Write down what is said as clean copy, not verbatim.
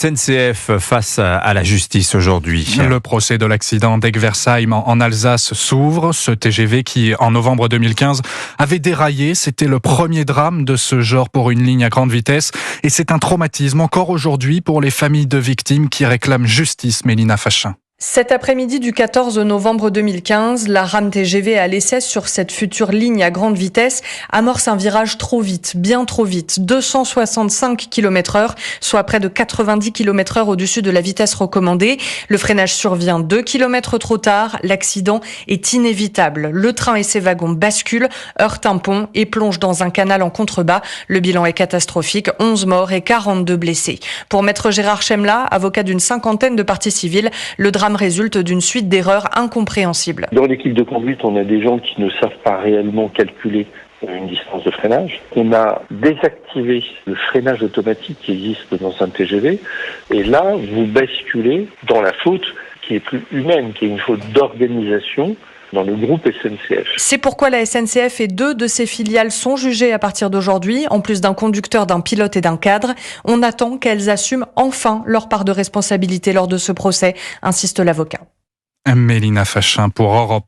SNCF face à la justice aujourd'hui. Le procès de l'accident d'Aigues-Versailles en Alsace s'ouvre. Ce TGV qui, en novembre 2015, avait déraillé. C'était le premier drame de ce genre pour une ligne à grande vitesse. Et c'est un traumatisme encore aujourd'hui pour les familles de victimes qui réclament justice, Mélina Fachin. Cet après-midi du 14 novembre 2015, la rame TGV à l'essai sur cette future ligne à grande vitesse amorce un virage trop vite, bien trop vite, 265 km/h, soit près de 90 km/h au-dessus de la vitesse recommandée. Le freinage survient 2 km trop tard, l'accident est inévitable. Le train et ses wagons basculent, heurtent un pont et plongent dans un canal en contrebas. Le bilan est catastrophique, 11 morts et 42 blessés. Pour maître Gérard Chemla, avocat d'une cinquantaine de parties civiles, le drame résulte d'une suite d'erreurs incompréhensibles. Dans l'équipe de conduite, on a des gens qui ne savent pas réellement calculer une distance de freinage. On a désactivé le freinage automatique qui existe dans un TGV. Et là, vous basculez dans la faute qui est plus humaine, qui est une faute d'organisation dans le groupe SNCF. C'est pourquoi la SNCF et 2 de ses filiales sont jugées à partir d'aujourd'hui, en plus d'un conducteur, d'un pilote et d'un cadre. On attend qu'elles assument enfin leur part de responsabilité lors de ce procès, insiste l'avocat. Mélina Fachin pour Europe 1.